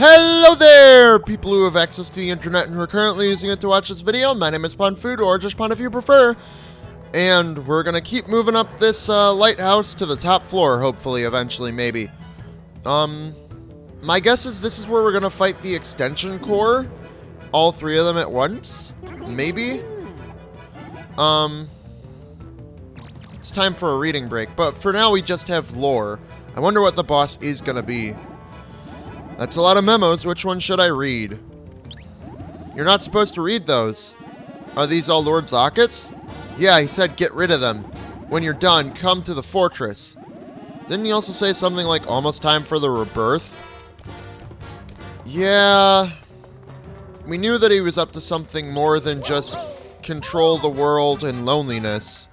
Hello there, people who have access to the internet and who are currently using it to watch this video. My name is Punfood, or just Pun if you prefer. And we're gonna keep moving up this lighthouse to the top floor, hopefully, eventually, maybe. My guess is this is where we're gonna fight the extension core. All three of them at once, maybe. It's time for a reading break, but for now we just have lore. I wonder what the boss is gonna be. That's a lot of memos. Which one should I read? You're not supposed to read those. Are these all Lord Zockets? Yeah, he said get rid of them. When you're done, come to the fortress. Didn't he also say something like almost time for the rebirth? Yeah. We knew that he was up to something more than just control the world and loneliness.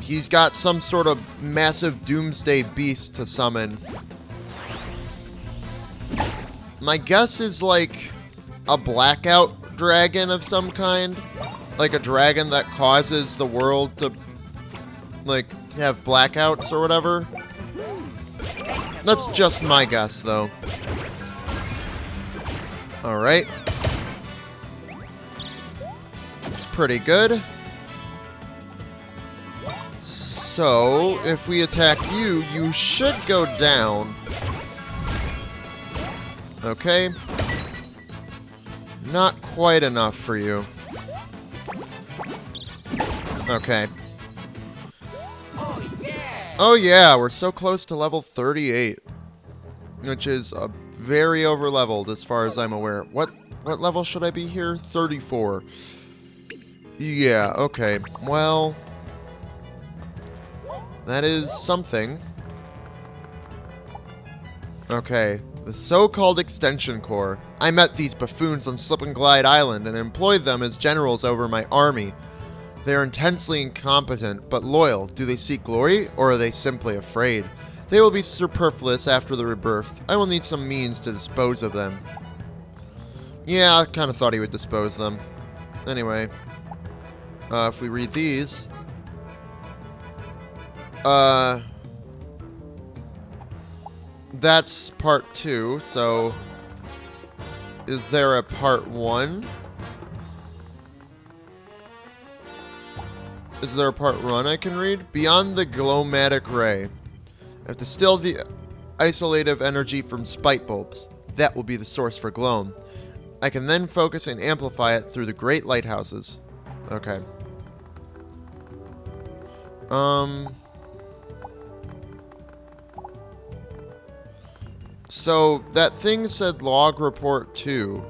He's got some sort of massive doomsday beast to summon. My guess is like a blackout dragon of some kind. Like a dragon that causes the world to, like, have blackouts or whatever. That's just my guess, though. Alright. It's pretty good. So, if we attack you, you should go down. Okay. Not quite enough for you. Okay. Oh yeah, we're so close to level 38. Which is very over-leveled as far as I'm aware. What level should I be here? 34. Yeah, okay. Well, that is something. Okay. The so-called extension core. I met these buffoons on Slip and Glide Island and employed them as generals over my army. They are intensely incompetent, but loyal. Do they seek glory, or are they simply afraid? They will be superfluous after the rebirth. I will need some means to dispose of them. Yeah, I kind of thought he would dispose them. Anyway. If we read these... That's part 2, so... Is there a part 1? Is there a part 1 I can read? Beyond the glomatic ray. I have distilled the isolative energy from spite bulbs. That will be the source for glohm. I can then focus and amplify it through the great lighthouses. Okay. So, that thing said log report 2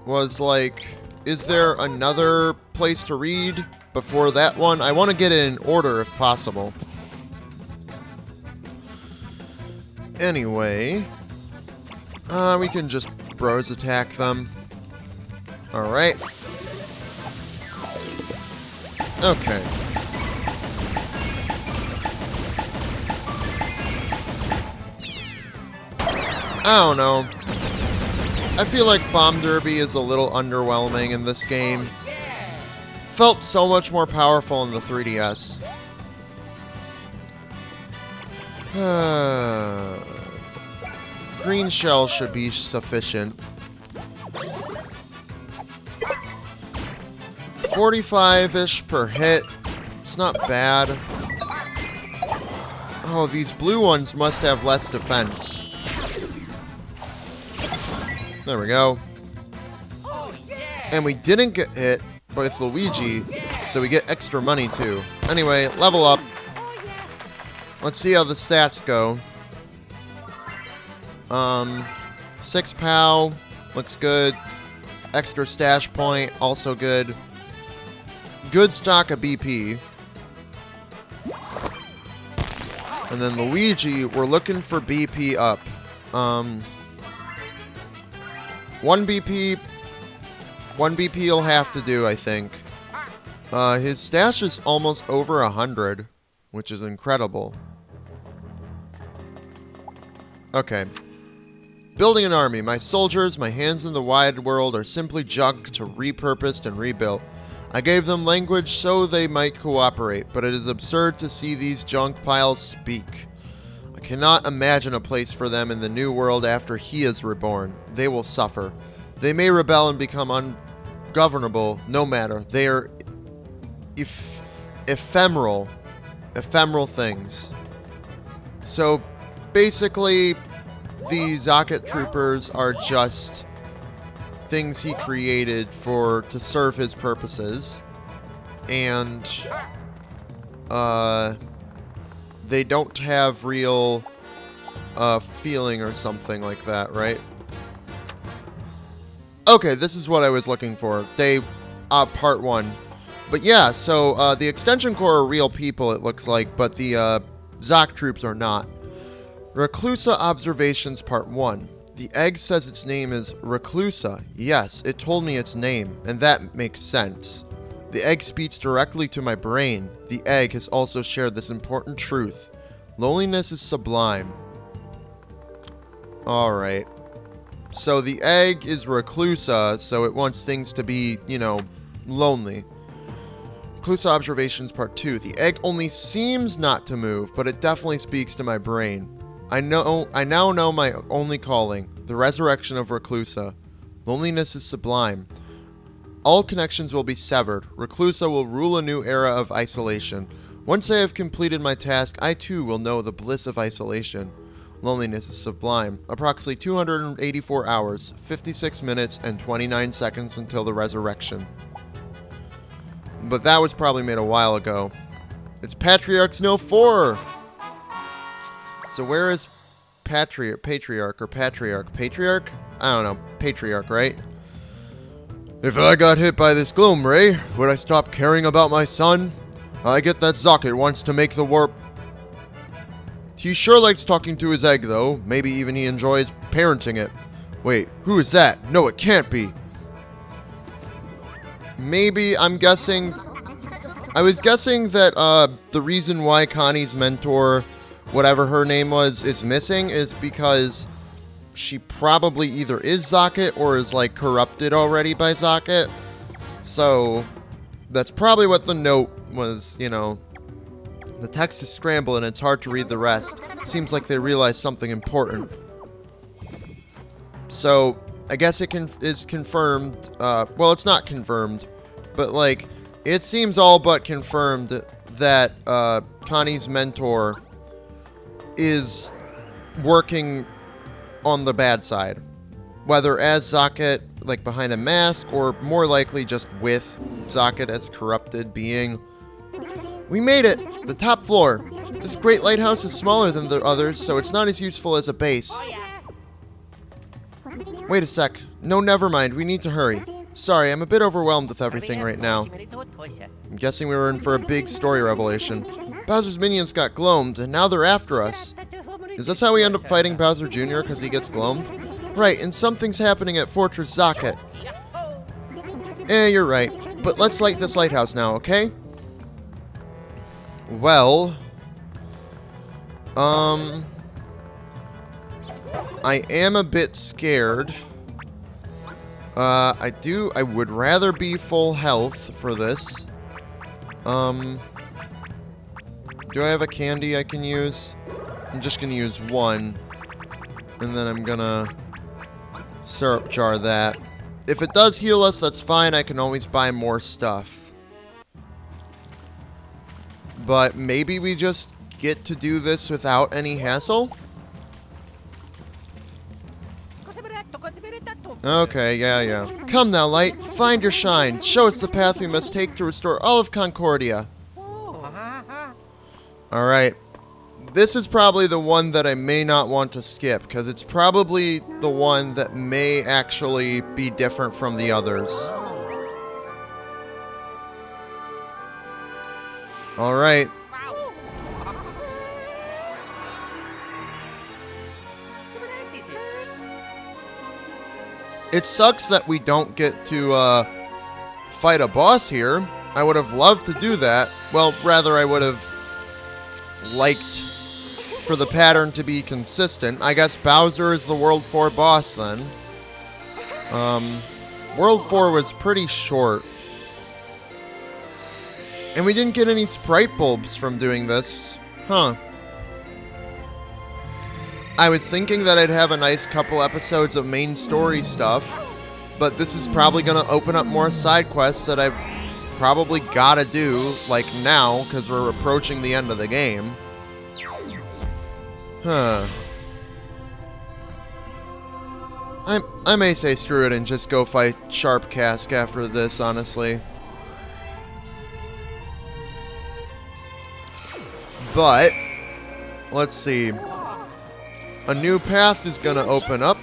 was like, is there another place to read before that one? I want to get it in order if possible. Anyway, we can just bros attack them. Alright. Okay. I don't know. I feel like Bomb Derby is a little underwhelming in this game. Felt so much more powerful in the 3DS. Green shell should be sufficient. 45-ish per hit. It's not bad. Oh, these blue ones must have less defense. There we go. And we didn't get hit with Luigi, so we get extra money too. Anyway, level up. Let's see how the stats go. 6 POW, looks good. Extra stash point, also good. Good stock of BP. And then Luigi, we're looking for BP up. 1 BP will have to do, I think. His stash is almost over 100, which is incredible. Okay. Building an army. My soldiers, my hands in the wide world are simply junk to repurposed and rebuilt. I gave them language so they might cooperate, but it is absurd to see these junk piles speak. cannot imagine a place for them in the new world after he is reborn. They will suffer. They may rebel and become ungovernable, no matter. They are ephemeral things. So basically, the Zocket troopers are just things he created to serve his purposes, and they don't have real feeling or something like that, right? Okay, this is what I was looking for. Part 1. But yeah, so the Extension Corps are real people, it looks like, but the Zoc troops are not. Reclusa Observations Part 1. The egg says its name is Reclusa. Yes, it told me its name, and that makes sense. The egg speaks directly to my brain. The egg has also shared this important truth. Loneliness is sublime. Alright. So the egg is Reclusa, so it wants things to be, lonely. Reclusa Observations Part 2. The egg only seems not to move, but it definitely speaks to my brain. I now know my only calling, the resurrection of Reclusa. Loneliness is sublime. All connections will be severed. Reclusa will rule a new era of isolation. Once I have completed my task, I too will know the bliss of isolation. Loneliness is sublime. Approximately 284 hours, 56 minutes, and 29 seconds until the resurrection. But that was probably made a while ago. It's Patriarch's No 4! So where is Patriarch? Patriarch? I don't know. Patriarch, right? If I got hit by this gloom ray, would I stop caring about my son? I get that Zocket wants to make the warp. He sure likes talking to his egg, though. Maybe even he enjoys parenting it. Wait, who is that? No, it can't be. Maybe, I was guessing that the reason why Connie's mentor, whatever her name was, is missing is because she probably either is Zocket or is, corrupted already by Zocket. So, that's probably what the note was, The text is scrambled and it's hard to read the rest. Seems like they realized something important. So, I guess it is confirmed, well, it's not confirmed, but, it seems all but confirmed that, Connie's mentor is working on the bad side. Whether as Zocket, behind a mask, or more likely just with Zocket as a corrupted being. We made it! The top floor! This great lighthouse is smaller than the others, so it's not as useful as a base. Wait a sec. No, never mind. We need to hurry. Sorry, I'm a bit overwhelmed with everything right now. I'm guessing we were in for a big story revelation. Bowser's minions got gloamed, and now they're after us. Is this how we end up fighting Bowser Jr. because he gets gloamed? Right, and something's happening at Fortress Zocket. You're right. But let's light this lighthouse now, okay? Well... I am a bit scared. I would rather be full health for this. Do I have a candy I can use? I'm just gonna use one. And then I'm gonna syrup jar that. If it does heal us, that's fine. I can always buy more stuff. But maybe we just get to do this without any hassle? Okay, yeah. Come now, Light. Find your shine. Show us the path we must take to restore all of Concordia. Alright. This is probably the one that I may not want to skip, because it's probably the one that may actually be different from the others. Alright. It sucks that we don't get to fight a boss here. I would have loved to do that. Well, rather I would have liked for the pattern to be consistent. I guess Bowser is the World 4 boss then. World 4 was pretty short. And we didn't get any sprite bulbs from doing this. Huh. I was thinking that I'd have a nice couple episodes of main story stuff, but this is probably going to open up more side quests that I've probably got to do, like now, because we're approaching the end of the game. Huh. I may say screw it and just go fight Sharp Cask after this, honestly. But, let's see. A new path is going to open up.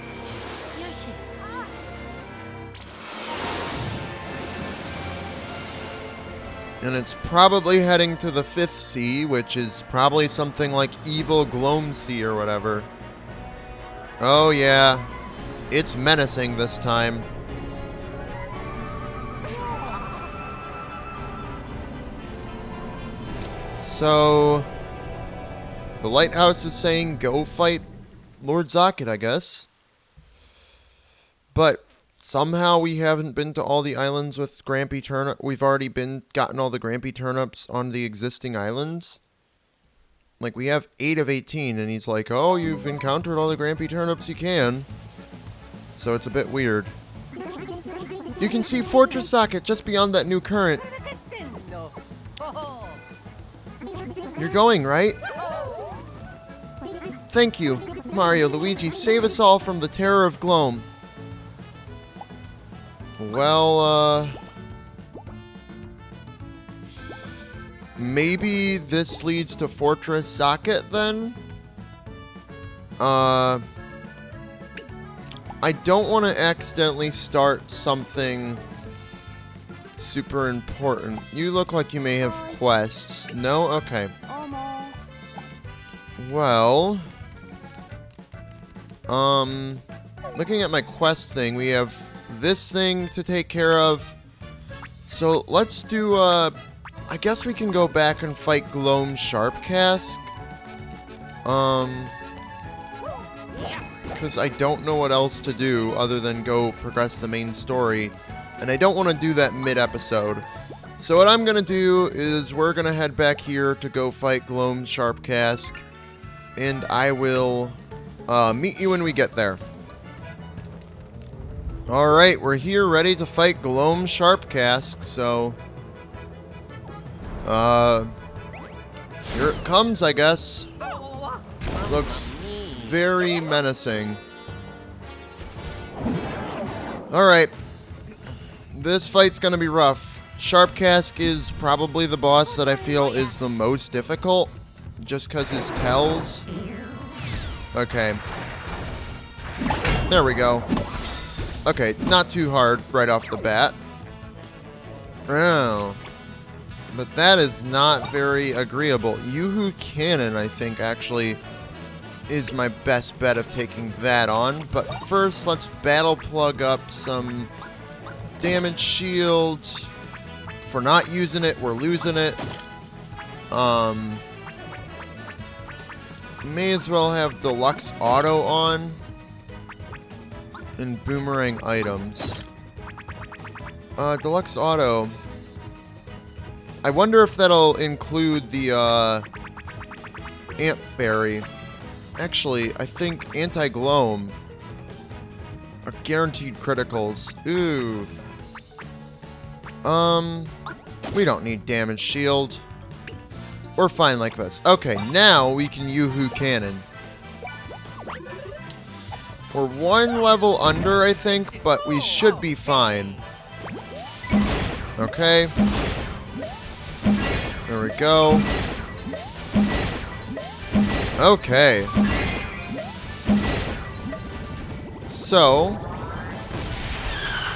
And it's probably heading to the 5th sea, which is probably something like Evil Glohm Sea or whatever. Oh yeah, it's menacing this time. So, the lighthouse is saying go fight Lord Zocket, I guess. But somehow we haven't been to all the islands with Grampy Turnip. We've already gotten all the Grampy Turnips on the existing islands. Like, we have 8 of 18, and he's like, oh, you've encountered all the Grampy Turnips you can. So it's a bit weird. You can see Fortress Zocket just beyond that new current. You're going, right? Thank you, Mario Luigi. Save us all from the terror of Glohm. Well, maybe this leads to Fortress Zocket then? I don't want to accidentally start something super important. You look like you may have quests. No? Okay. Well, looking at my quest thing, we have this thing to take care of. So let's do, I guess we can go back and fight Glohm Sharp Cask. Because I don't know what else to do other than go progress the main story. And I don't want to do that mid-episode. So what I'm going to do is we're going to head back here to go fight Glohm Sharp Cask. And I will meet you when we get there. Alright, we're here ready to fight Glohm Sharp Cask, so here it comes, I guess. Looks very menacing. Alright. This fight's gonna be rough. Sharp Cask is probably the boss that I feel is the most difficult, just because his tells. Okay. There we go. Okay, not too hard right off the bat. Oh. But that is not very agreeable. Yoo-Hoo Cannon, I think, actually is my best bet of taking that on. But first, let's battle plug up some damage shield. If we're not using it, we're losing it. May as well have Deluxe Auto on. And boomerang items. Deluxe Auto. I wonder if that'll include the, Amp Berry. Actually, I think Anti-Glohm are guaranteed criticals. Ooh. We don't need Damage Shield. We're fine like this. Okay, now we can Yoo-Hoo Cannon. We're one level under, I think, but we should be fine. Okay. There we go. Okay. So,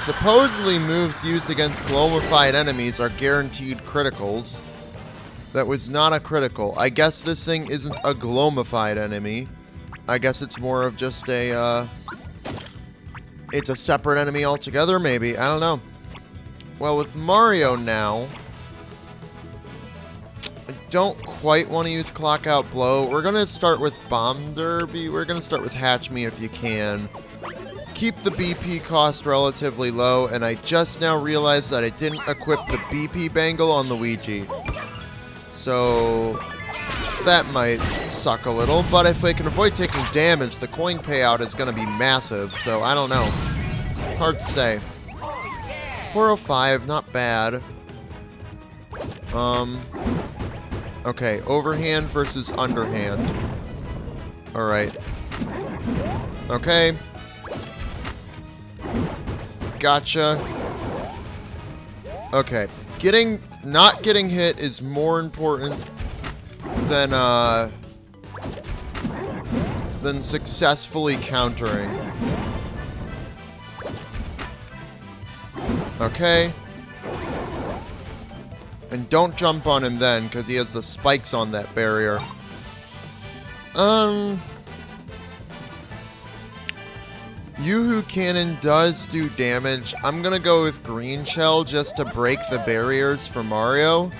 supposedly moves used against glomified enemies are guaranteed criticals. That was not a critical. I guess this thing isn't a glomified enemy. I guess it's more of just a, it's a separate enemy altogether, maybe. I don't know. Well, with Mario now, I don't quite want to use Clock Out Blow. We're going to start with Bomb Derby. We're going to start with Hatch Me if you can. Keep the BP cost relatively low, and I just now realized that I didn't equip the BP Bangle on Luigi. So, that might suck a little, but if I can avoid taking damage, the coin payout is going to be massive, so I don't know. Hard to say. 405, not bad. Okay, overhand versus underhand. Alright. Okay. Gotcha. Okay. Not getting hit is more important than successfully countering. Okay. And don't jump on him then, because he has the spikes on that barrier. Yoo-hoo Cannon does do damage. I'm gonna go with Green Shell just to break the barriers for Mario,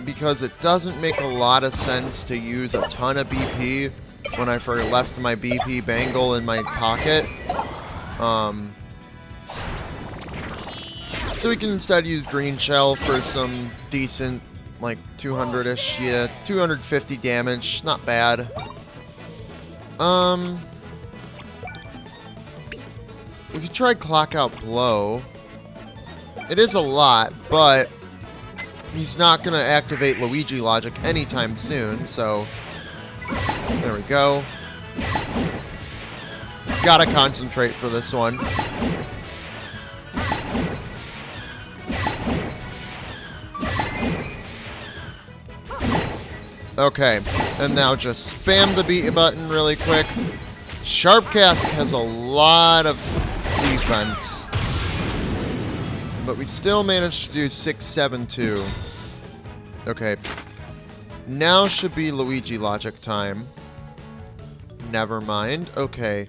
because it doesn't make a lot of sense to use a ton of BP when I left my BP bangle in my pocket. So we can instead use Green Shell for some decent, like 200-ish, yeah, 250 damage, not bad. We could try Clock Out Blow. It is a lot, but he's not going to activate Luigi logic anytime soon, so there we go. Gotta concentrate for this one. Okay, and now just spam the B button really quick. Sharpcast has a lot of defense, but we still managed to do 672. Okay, now should be Luigi logic time. Never mind. Okay.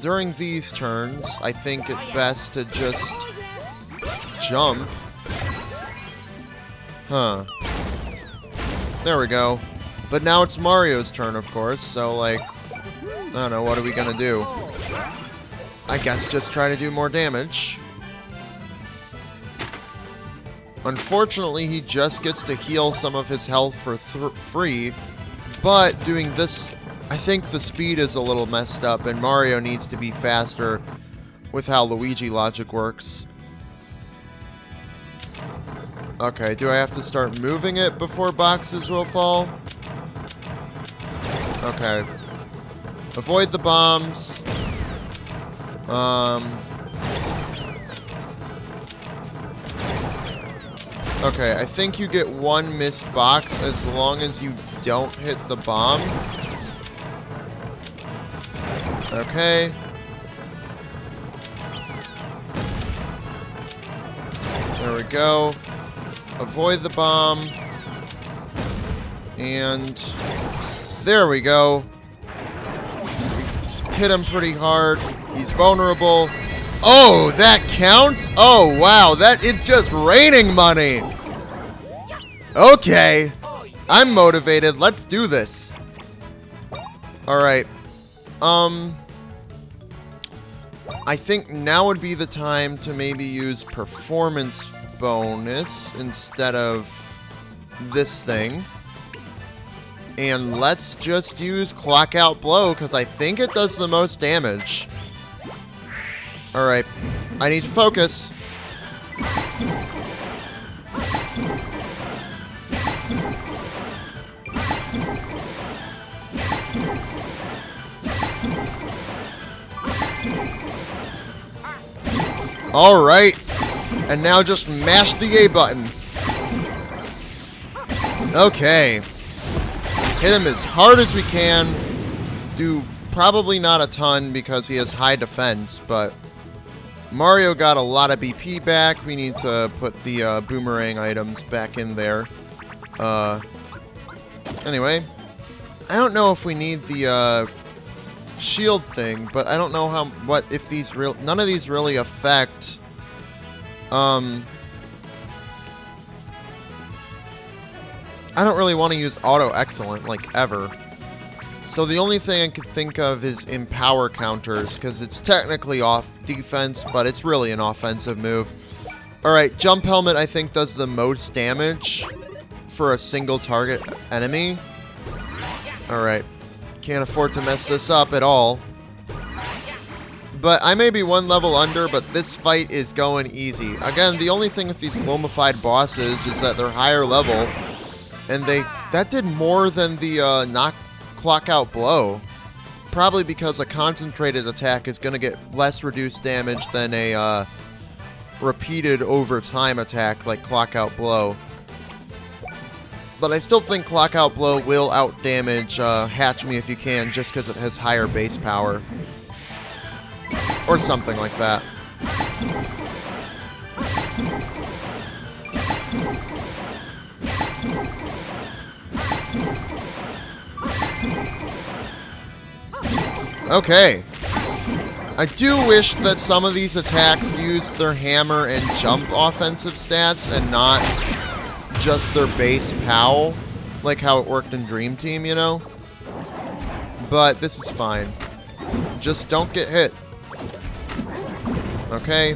During these turns, I think it's best to just jump. Huh. There we go. But now it's Mario's turn, of course, so, like, I don't know, what are we gonna do? I guess just try to do more damage. Unfortunately, he just gets to heal some of his health for free, but doing this, I think the speed is a little messed up, and Mario needs to be faster with how Luigi logic works. Okay, do I have to start moving it before boxes will fall? Okay. Avoid the bombs. Okay, I think you get one missed box as long as you don't hit the bomb. Okay. There we go. Avoid the bomb. And there we go. Hit him pretty hard. He's vulnerable. Oh, that counts? Oh, wow. It's just raining money. Okay. I'm motivated. Let's do this. Alright. I think now would be the time to maybe use performance bonus instead of this thing. And let's just use Clock Out Blow, because I think it does the most damage. Alright. I need to focus. Alright. And now just mash the A button. Okay. Hit him as hard as we can. Do probably not a ton because he has high defense, but Mario got a lot of BP back. We need to put the boomerang items back in there. Anyway, I don't know if we need the shield thing, but I don't know if these none of these really affect I don't really want to use auto excellent like ever. So the only thing I could think of is empower counters, because it's technically off defense, but it's really an offensive move. Alright, jump helmet I think does the most damage for a single target enemy. Alright. Can't afford to mess this up at all. But I may be one level under, but this fight is going easy. Again, the only thing with these glomified bosses is that they're higher level. And that did more than the clock out blow. Probably because a concentrated attack is going to get less reduced damage than a repeated over time attack like clock out blow. But I still think clock out blow will out damage Hatch Me If You Can just because it has higher base power. Or something like that. Okay. I do wish that some of these attacks used their hammer and jump offensive stats and not just their base POW, like how it worked in Dream Team, you know? But this is fine. Just don't get hit. Okay.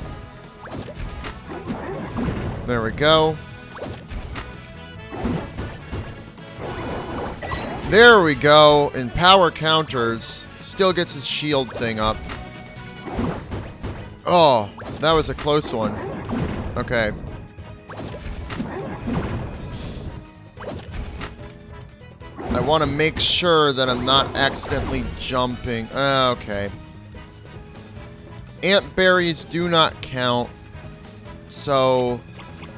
There we go. There we go. And power counters. Still gets his shield thing up. Oh, that was a close one. Okay. I want to make sure that I'm not accidentally jumping. Okay. Ant berries do not count. So,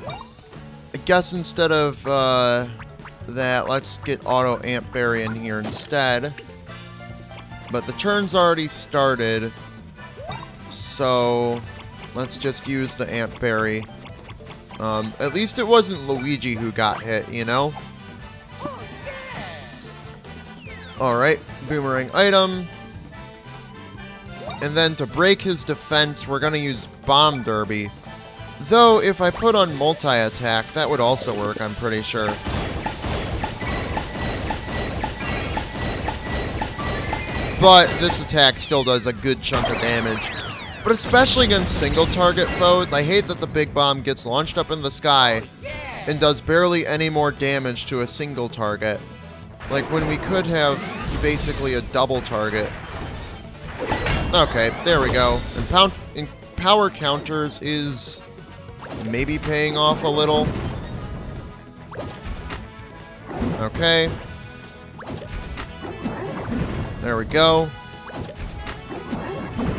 I guess instead of that, let's get auto ant berry in here instead. But the turn's already started. So, let's just use the ant berry. At least it wasn't Luigi who got hit, you know? Alright, boomerang item. And then to break his defense, we're going to use Bomb Derby. Though, if I put on multi-attack, that would also work, I'm pretty sure. But this attack still does a good chunk of damage. But especially against single-target foes, I hate that the big bomb gets launched up in the sky and does barely any more damage to a single target. Like when we could have basically a double target. Okay, there we go. And power counters is maybe paying off a little. Okay. There we go.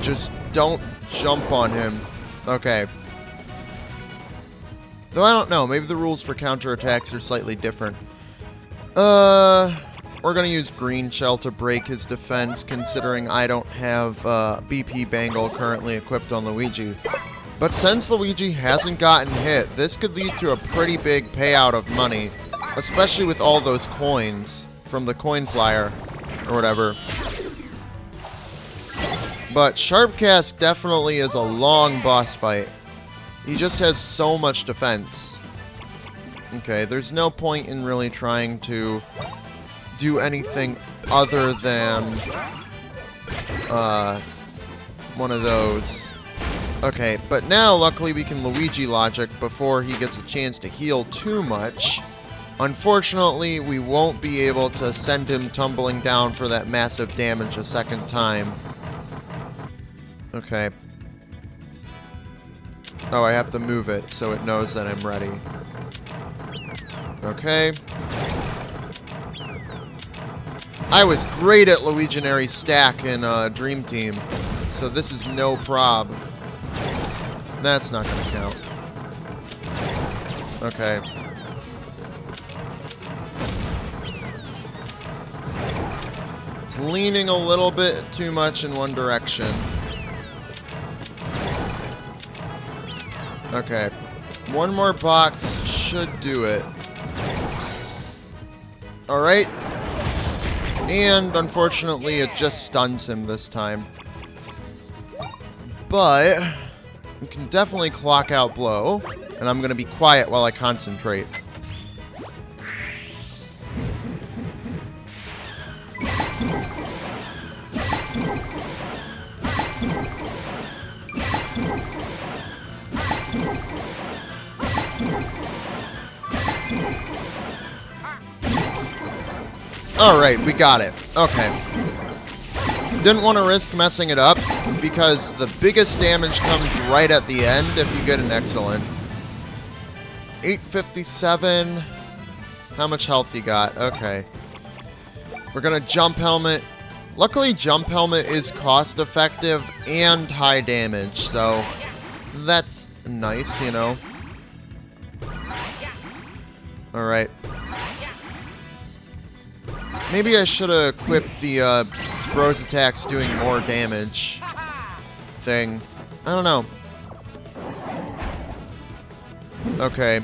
Just don't jump on him. Okay. Though I don't know, maybe the rules for counterattacks are slightly different. We're gonna use Green Shell to break his defense, considering I don't have BP Bangle currently equipped on Luigi. But since Luigi hasn't gotten hit, this could lead to a pretty big payout of money, especially with all those coins from the coin flyer, or whatever. But Sharpcast definitely is a long boss fight. He just has so much defense. Okay, there's no point in really trying to do anything other than one of those. Okay, but now luckily we can Luigi logic before he gets a chance to heal too much. Unfortunately, we won't be able to send him tumbling down for that massive damage a second time. Okay. Oh, I have to move it so it knows that I'm ready. Okay. I was great at Luiginary Stack in Dream Team, so this is no prob. That's not going to count. Okay. It's leaning a little bit too much in one direction. Okay. One more box should do it. Alright. And, unfortunately, it just stuns him this time. But we can definitely clock out blow. And I'm going to be quiet while I concentrate. Alright, we got it. Okay. Didn't want to risk messing it up, because the biggest damage comes right at the end if you get an excellent. 857. How much health you got? Okay. We're gonna jump helmet. Luckily, jump helmet is cost effective and high damage, so that's nice, you know. Alright. Maybe I should have equipped the bros attacks doing more damage thing. I don't know. Okay.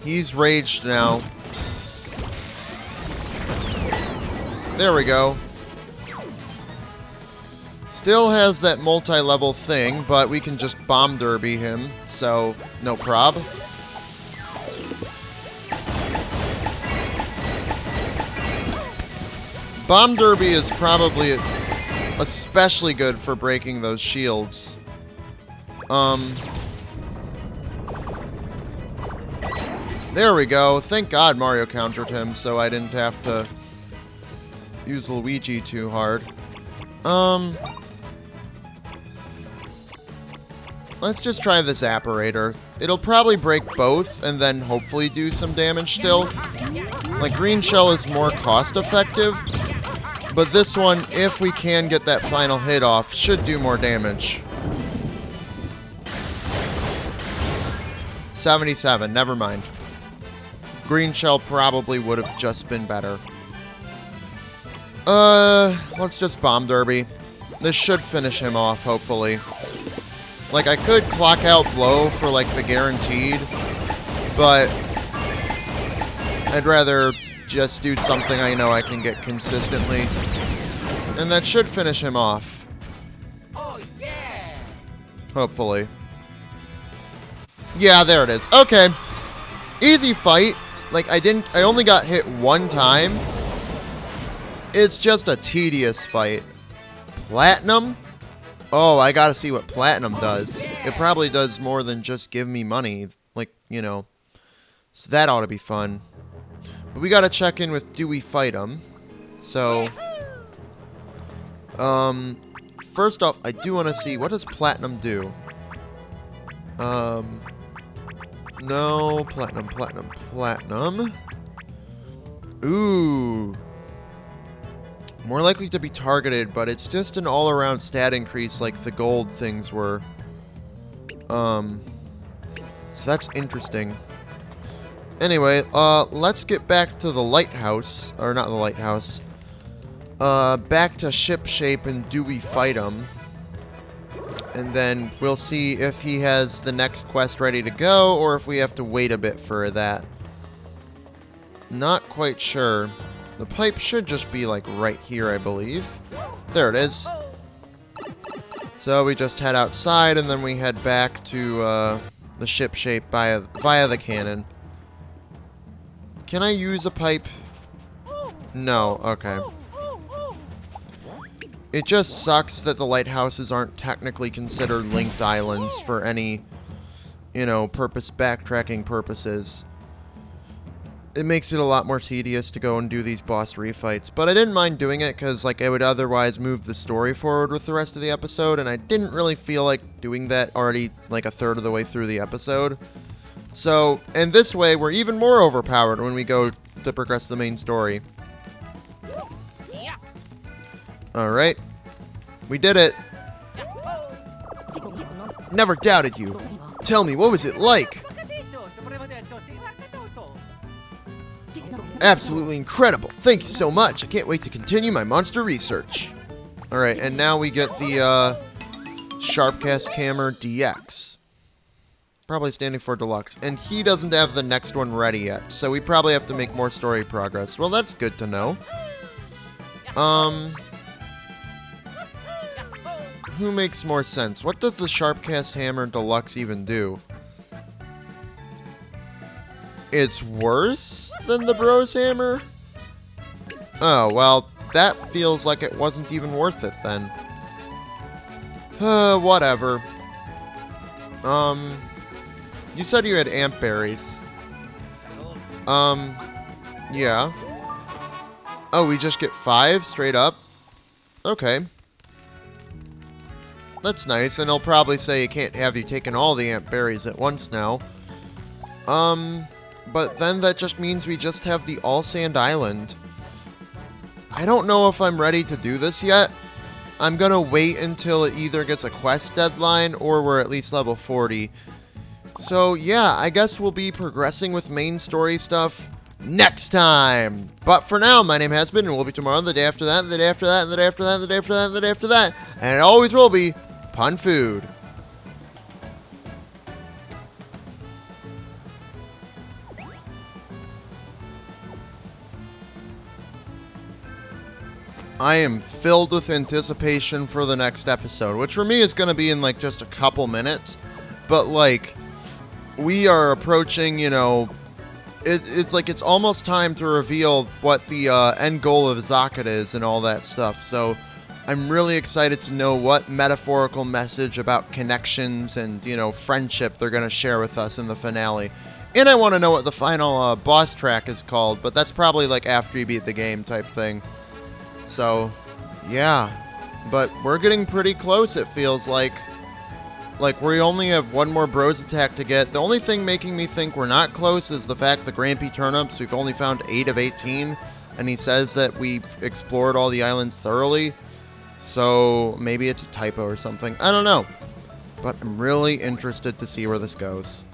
He's raged now. There we go. Still has that multi-level thing, but we can just bomb derby him, so no prob. Bomb derby is probably especially good for breaking those shields. There we go. Thank God Mario countered him, so I didn't have to use Luigi too hard. Let's just try this apparator. It'll probably break both, and then hopefully do some damage still. Like, green shell is more cost effective, but this one, if we can get that final hit off, should do more damage. 77, never mind. Green shell probably would have just been better. Let's just bomb derby. This should finish him off, hopefully. Like, I could clock out blow for, like, the guaranteed, but I'd rather just do something I know I can get consistently. And that should finish him off. Oh, yeah! Hopefully. Yeah, there it is. Okay. Easy fight. Like, I only got hit one time. It's just a tedious fight. Platinum? Oh, I gotta see what platinum does. It probably does more than just give me money. Like, you know. So that ought to be fun. But we gotta check in with do we fight him. So, first off, I do want to see, what does platinum do? No, platinum. Ooh. More likely to be targeted, but it's just an all-around stat increase like the gold things were. So that's interesting. Anyway, let's get back to the lighthouse. Or not the lighthouse. Back to ship shape and do we fight him. And then we'll see if he has the next quest ready to go, or if we have to wait a bit for that. Not quite sure. The pipe should just be, like, right here, I believe. There it is. So we just head outside, and then we head back to the ship shape via the cannon. Can I use a pipe? No, okay. It just sucks that the lighthouses aren't technically considered linked islands for any, you know, backtracking purposes. It makes it a lot more tedious to go and do these boss refights. But I didn't mind doing it because, like, it would otherwise move the story forward with the rest of the episode, and I didn't really feel like doing that already, like, a third of the way through the episode. So, and this way, we're even more overpowered when we go to progress the main story. Alright. We did it. Never doubted you. Tell me, what was it like? Absolutely incredible. Thank you so much. I can't wait to continue my monster research. Alright, and now we get the Sharpcast Hammer DX. Probably standing for Deluxe. And he doesn't have the next one ready yet, so we probably have to make more story progress. Well, that's good to know. Who makes more sense? What does the Sharpcast Hammer Deluxe even do? It's worse than the Bros Hammer? Oh, well, that feels like it wasn't even worth it then. Whatever. You said you had ant berries. Yeah. Oh, we just get 5 straight up? Okay. That's nice, and I'll probably say you can't have you taken all the ant berries at once now. But then that just means we just have the all sand island. I don't know if I'm ready to do this yet. I'm gonna wait until it either gets a quest deadline or we're at least level 40. So yeah, I guess we'll be progressing with main story stuff next time. But for now, my name has been, and will be tomorrow, the day after that, the day after that, and the day after that, and the day after that, and the day after that. And it always will be Pun Food. I am filled with anticipation for the next episode, which for me is going to be in like just a couple minutes. But like, we are approaching, you know, it's like it's almost time to reveal what the end goal of Zakat is and all that stuff. So I'm really excited to know what metaphorical message about connections and, you know, friendship they're going to share with us in the finale. And I want to know what the final boss track is called, but that's probably like after you beat the game type thing. So, yeah. But we're getting pretty close, it feels like. Like, we only have one more Bros attack to get. The only thing making me think we're not close is the fact the Grampy Turnips, we've only found 8 of 18. And he says that we've explored all the islands thoroughly. So, maybe it's a typo or something. I don't know. But I'm really interested to see where this goes.